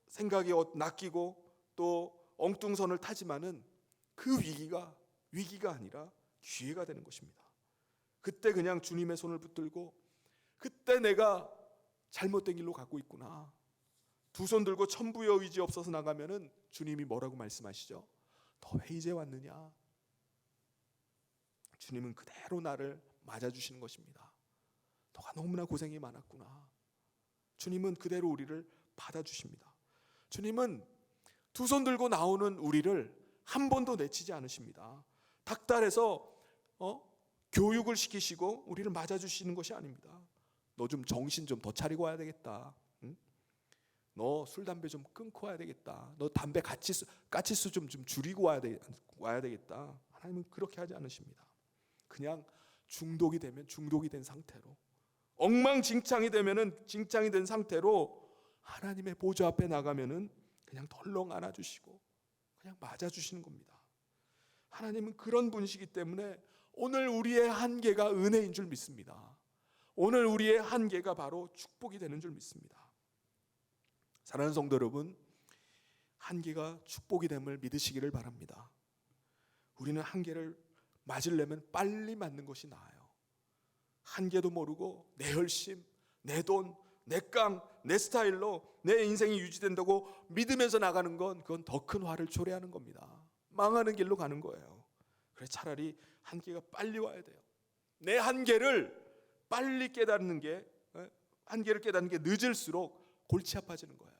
생각이 낚이고 또 엉뚱선을 타지만은 그 위기가 아니라 기회가 되는 것입니다. 그때 그냥 주님의 손을 붙들고, 그때 내가 잘못된 길로 가고 있구나, 두 손 들고 천부의 의지 없어서 나가면은 주님이 뭐라고 말씀하시죠? 너 왜 이제 왔느냐? 주님은 그대로 나를 맞아주시는 것입니다. 너가 너무나 고생이 많았구나. 주님은 그대로 우리를 받아주십니다. 주님은 두 손 들고 나오는 우리를 한 번도 내치지 않으십니다. 닥달해서 교육을 시키시고 우리를 맞아주시는 것이 아닙니다. 너 좀 정신 좀 더 차리고 와야 되겠다. 응? 너 술 담배 좀 끊고 와야 되겠다. 너 담배 가치수 좀 줄이고 와야 되겠다. 하나님은 그렇게 하지 않으십니다. 그냥 중독이 되면 중독이 된 상태로, 엉망진창이 되면은 진창이 된 상태로 하나님의 보좌 앞에 나가면은 그냥 덜렁 안아주시고 그냥 맞아주시는 겁니다. 하나님은 그런 분이시기 때문에 오늘 우리의 한계가 은혜인 줄 믿습니다. 오늘 우리의 한계가 바로 축복이 되는 줄 믿습니다. 사랑하는 성도 여러분, 한계가 축복이 됨을 믿으시기를 바랍니다. 우리는 한계를 맞으려면 빨리 맞는 것이 나아요. 한계도 모르고 내 열심, 내 돈, 내 깡, 내 스타일로 내 인생이 유지된다고 믿으면서 나가는 건, 그건 더 큰 화를 초래하는 겁니다. 망하는 길로 가는 거예요. 그래서 차라리 한계가 빨리 와야 돼요. 내 한계를 빨리 깨닫는 게, 한계를 깨닫는 게 늦을수록 골치 아파지는 거예요.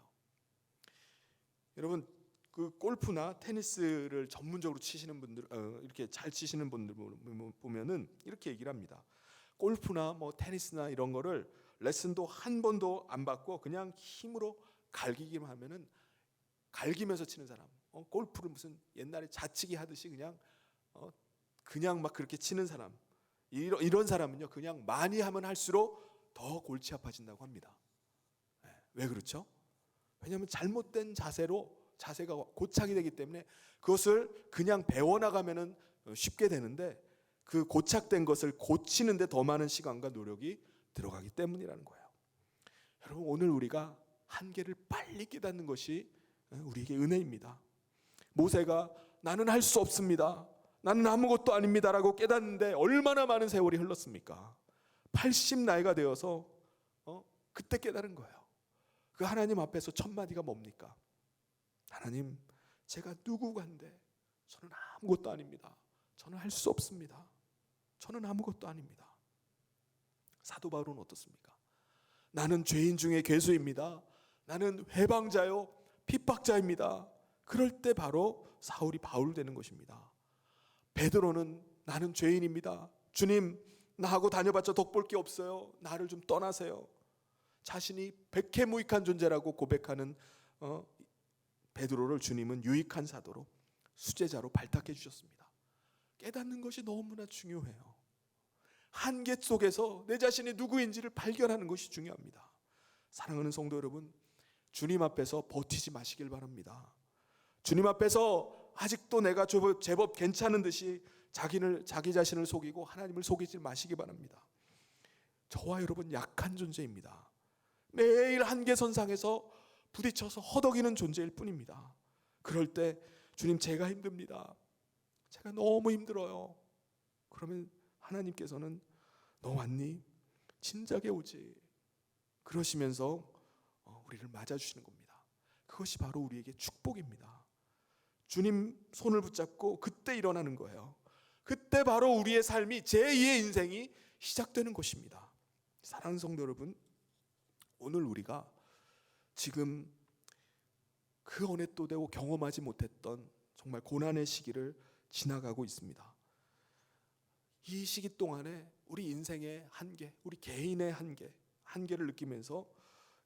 여러분, 그 골프나 테니스를 전문적으로 치시는 분들, 이렇게 잘 치시는 분들 보면은 이렇게 얘기를 합니다. 골프나 뭐 테니스나 이런 거를 레슨도 한 번도 안 받고 그냥 힘으로 갈기기만 하면은, 갈기면서 치는 사람, 골프를 무슨 옛날에 자치기 하듯이 그냥 막 그렇게 치는 사람, 이런 사람은요, 그냥 많이 하면 할수록 더 골치 아파진다고 합니다. 왜 그렇죠? 왜냐하면 잘못된 자세가 고착이 되기 때문에, 그것을 그냥 배워나가면은 쉽게 되는데 그 고착된 것을 고치는데 더 많은 시간과 노력이 들어가기 때문이라는 거예요. 여러분, 오늘 우리가 한계를 빨리 깨닫는 것이 우리에게 은혜입니다. 모세가 나는 할 수 없습니다, 나는 아무것도 아닙니다라고 깨닫는데 얼마나 많은 세월이 흘렀습니까? 80 나이가 되어서 그때 깨달은 거예요. 그 하나님 앞에서 첫 마디가 뭡니까? 하나님, 제가 누구간데 저는 아무것도 아닙니다. 저는 할 수 없습니다. 저는 아무것도 아닙니다. 사도 바울은 어떻습니까? 나는 죄인 중에 괴수입니다. 나는 회방자요 핍박자입니다. 그럴 때 바로 사울이 바울 되는 것입니다. 베드로는 나는 죄인입니다, 주님 나하고 다녀봤자 덕볼 게 없어요, 나를 좀 떠나세요. 자신이 백해무익한 존재라고 고백하는 베드로를 주님은 유익한 사도로, 수제자로 발탁해 주셨습니다. 깨닫는 것이 너무나 중요해요. 한계 속에서 내 자신이 누구인지를 발견하는 것이 중요합니다. 사랑하는 성도 여러분, 주님 앞에서 버티지 마시길 바랍니다. 주님 앞에서 아직도 내가 제법 괜찮은 듯이 자기 자신을 속이고 하나님을 속이지 마시기 바랍니다. 저와 여러분 약한 존재입니다. 매일 한계선상에서 부딪혀서 허덕이는 존재일 뿐입니다. 그럴 때 주님, 제가 힘듭니다, 제가 너무 힘들어요. 그러면 하나님께서는 너 왔니? 진작에 오지. 그러시면서 우리를 맞아주시는 겁니다. 그것이 바로 우리에게 축복입니다. 주님 손을 붙잡고 그때 일어나는 거예요. 그때 바로 우리의 삶이, 제2의 인생이 시작되는 것입니다. 사랑하는 성도 여러분, 오늘 우리가 지금 그 언에 또 되고 경험하지 못했던 정말 고난의 시기를 지나가고 있습니다. 이 시기 동안에 우리 인생의 한계, 우리 개인의 한계를 느끼면서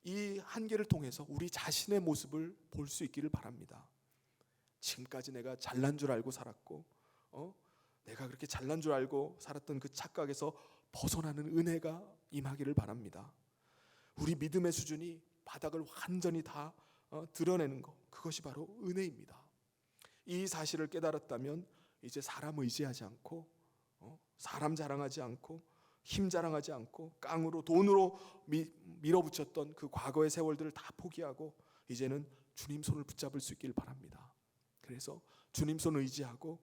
이 한계를 통해서 우리 자신의 모습을 볼 수 있기를 바랍니다. 지금까지 내가 잘난 줄 알고 살았고, 내가 그렇게 잘난 줄 알고 살았던 그 착각에서 벗어나는 은혜가 임하기를 바랍니다. 우리 믿음의 수준이 바닥을 완전히 다 드러내는 것, 그것이 바로 은혜입니다. 이 사실을 깨달았다면 이제 사람 의지하지 않고, 사람 자랑하지 않고, 힘 자랑하지 않고, 깡으로 돈으로 밀어붙였던 그 과거의 세월들을 다 포기하고 이제는 주님 손을 붙잡을 수 있길 바랍니다. 그래서 주님 손 의지하고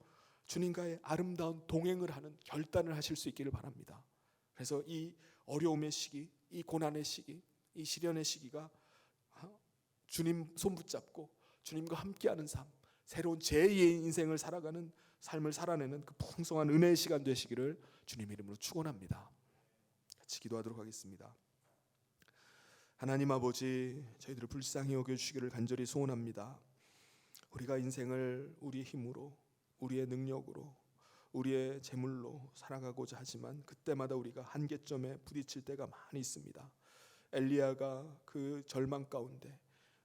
주님과의 아름다운 동행을 하는 결단을 하실 수 있기를 바랍니다. 그래서 이 어려움의 시기, 이 고난의 시기, 이 시련의 시기가 주님 손 붙잡고 주님과 함께하는 삶, 새로운 제2의 인생을 살아가는 삶을 살아내는 그 풍성한 은혜의 시간 되시기를 주님 이름으로 축원합니다. 같이 기도하도록 하겠습니다. 하나님 아버지, 저희들을 불쌍히 여겨주시기를 간절히 소원합니다. 우리가 인생을 우리의 힘으로, 우리의 능력으로, 우리의 재물로 살아가고자 하지만 그때마다 우리가 한계점에 부딪힐 때가 많이 있습니다. 엘리야가 그 절망 가운데,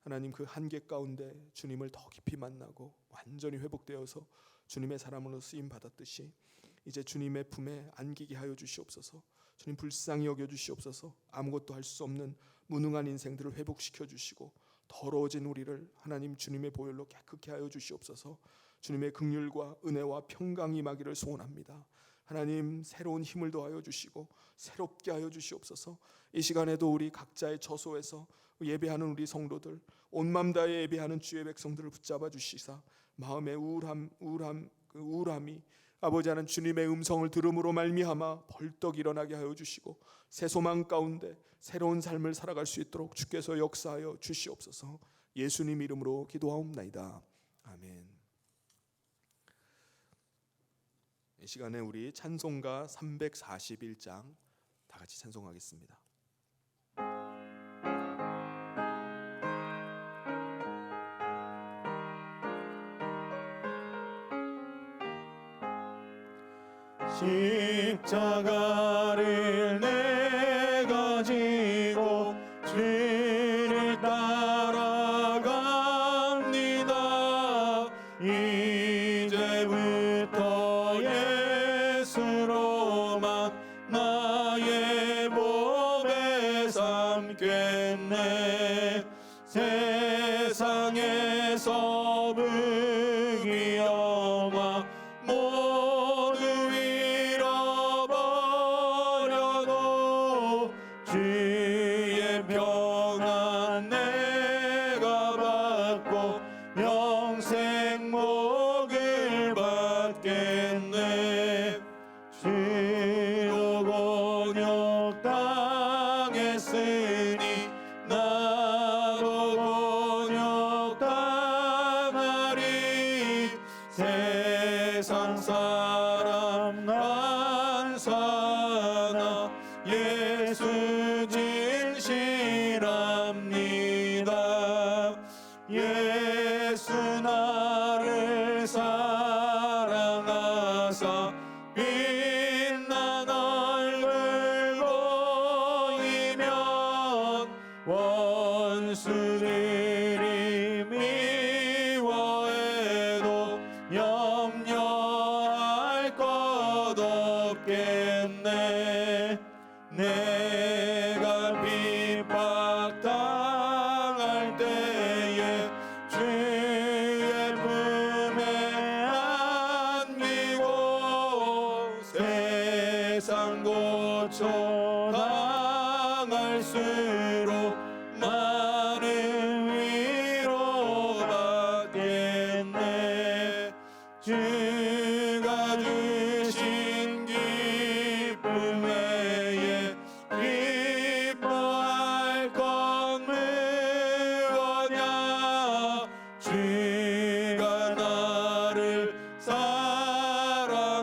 하나님 그 한계 가운데 주님을 더 깊이 만나고 완전히 회복되어서 주님의 사람으로 쓰임 받았듯이 이제 주님의 품에 안기게 하여 주시옵소서. 주님 불쌍히 여겨 주시옵소서. 아무것도 할 수 없는 무능한 인생들을 회복시켜 주시고 더러워진 우리를 하나님 주님의 보혈로 깨끗게 하여 주시옵소서. 주님의 긍휼과 은혜와 평강이 임하기를 소원합니다. 하나님 새로운 힘을 더하여 주시고 새롭게 하여 주시옵소서. 이 시간에도 우리 각자의 처소에서 예배하는 우리 성도들, 온 맘 다해 예배하는 주의 백성들을 붙잡아 주시사 마음의 우울함이 아버지 하나님 주님의 음성을 들음으로 말미암아 벌떡 일어나게 하여 주시고 새 소망 가운데 새로운 삶을 살아갈 수 있도록 주께서 역사하여 주시옵소서. 예수님 이름으로 기도하옵나이다. 아멘. 이 시간에 우리 찬송가 341장 다 같이 찬송하겠습니다. 십자가를 내가 지고 주를 따라갑니다. 이제부터 예수로만 나의 몸에 삼겠네. 세상에서 부귀 영화 모두 잃어버려도 주의 평안 내가 받고 영생 복을 받겠네. 주로 곤욕 당했으니 나도 곤욕 당하리. 세상 사람 안 사나 예수 진실합니다. 예수 나를 사랑하사 빛난 얼굴 보이면 원수들이 미워해도 염려할 것 없겠네. 내가 핍박당할 때에 주의 품에 안기고 세상 고초 당할수록 많은 위로 받겠네. 주가 주신 기쁨 외에 기뻐할 건 무엇냐. 주가 나를 사랑하니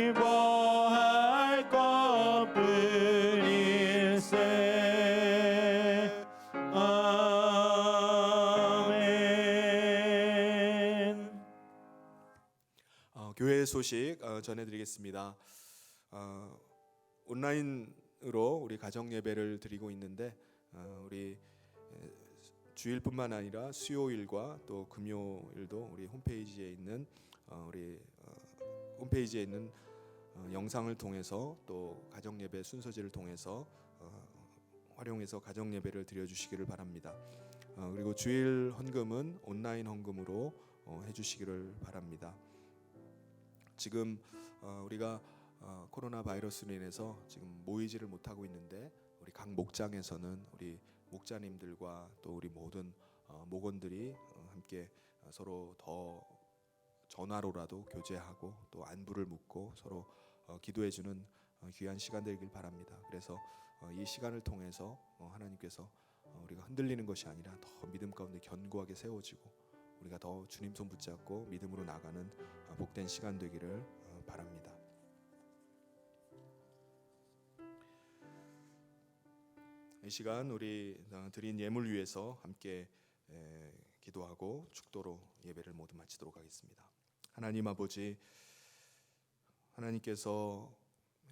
기뻐할 것뿐일세. 아멘. 교회 소식 전해드리겠습니다. 온라인으로 우리 가정 예배를 드리고 있는데 우리 주일뿐만 아니라 수요일과 또 금요일도 우리 홈페이지에 있는 영상을 통해서 또 가정 예배 순서지를 통해서 활용해서 가정 예배를 드려주시기를 바랍니다. 그리고 주일 헌금은 온라인 헌금으로 해주시기를 바랍니다. 지금 우리가 코로나 바이러스로 인해서 지금 모이지를 못하고 있는데 우리 각 목장에서는 우리 목자님들과 또 우리 모든 목원들이 함께 서로 더 전화로라도 교제하고 또 안부를 묻고 서로 기도해주는 귀한 시간 되길 바랍니다. 그래서 이 시간을 통해서 하나님께서 우리가 흔들리는 것이 아니라 더 믿음 가운데 견고하게 세워지고 우리가 더 주님 손 붙잡고 믿음으로 나가는 복된 시간 되기를 바랍니다. 이 시간 우리 드린 예물 위해서 함께 기도하고 축도로 예배를 모두 마치도록 하겠습니다. 하나님 아버지, 하나님께서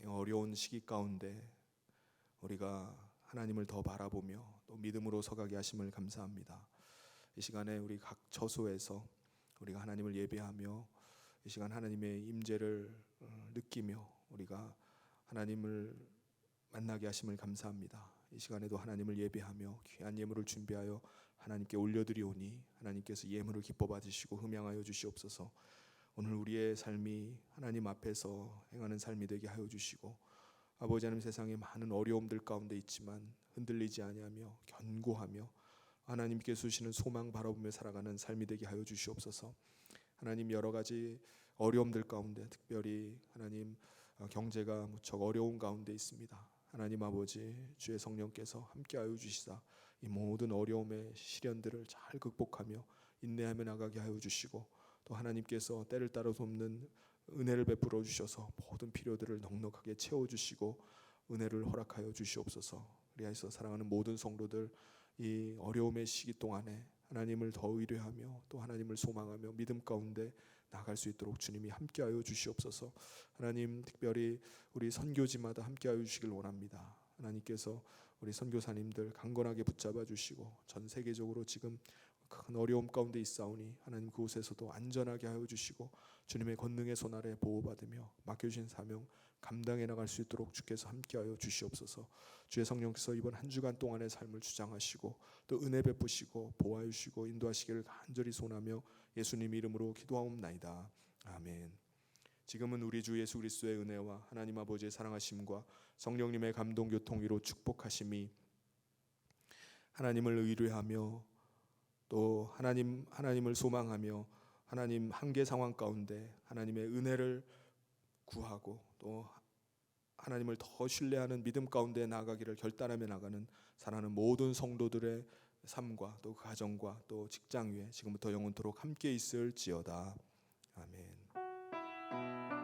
어려운 시기 가운데 우리가 하나님을 더 바라보며 또 믿음으로 서가게 하심을 감사합니다. 이 시간에 우리 각 처소에서 우리가 하나님을 예배하며 이 시간 하나님의 임재를 느끼며 우리가 하나님을 만나게 하심을 감사합니다. 이 시간에도 하나님을 예배하며 귀한 예물을 준비하여 하나님께 올려드리오니 하나님께서 예물을 기뻐 받으시고 흠양하여 주시옵소서. 오늘 우리의 삶이 하나님 앞에서 행하는 삶이 되게 하여 주시고 아버지 하나님, 세상에 많은 어려움들 가운데 있지만 흔들리지 아니하며 견고하며 하나님께 주시는 소망 바라보며 살아가는 삶이 되게 하여 주시옵소서. 하나님, 여러 가지 어려움들 가운데 특별히 하나님 경제가 무척 어려운 가운데 있습니다. 하나님 아버지, 주의 성령께서 함께하여 주시사 이 모든 어려움의 시련들을 잘 극복하며 인내하며 나가게 하여 주시고 또 하나님께서 때를 따라 돕는 은혜를 베풀어 주셔서 모든 필요들을 넉넉하게 채워주시고 은혜를 허락하여 주시옵소서. 그리하여서 사랑하는 모든 성도들 이 어려움의 시기 동안에 하나님을 더 의뢰하며 또 하나님을 소망하며 믿음 가운데 나갈 수 있도록 주님이 함께하여 주시옵소서. 하나님, 특별히 우리 선교지마다 함께하여 주시길 원합니다. 하나님께서 우리 선교사님들 강건하게 붙잡아 주시고 전 세계적으로 지금 큰 어려움 가운데 있사오니 하나님 그곳에서도 안전하게 하여 주시고 주님의 권능의 손 아래 보호받으며 맡겨주신 사명 감당해 나갈 수 있도록 주께서 함께하여 주시옵소서. 주의 성령께서 이번 한 주간 동안의 삶을 주장하시고 또 은혜 베푸시고 보호하여 주시고 인도하시기를 간절히 소원하며 예수님 이름으로 기도하옵나이다. 아멘. 지금은 우리 주 예수 그리스도의 은혜와 하나님 아버지의 사랑하심과 성령님의 감동 교통위로 축복하심이 하나님을 의뢰하며 또 하나님을 소망하며 하나님 한계 상황 가운데 하나님의 은혜를 구하고 또 하나님을 더 신뢰하는 믿음 가운데 나아가기를 결단하며 나가는 사랑하는 모든 성도들의 삶과 또 가정과 또 직장 위에 지금부터 영원토록 함께 있을지어다. 아멘.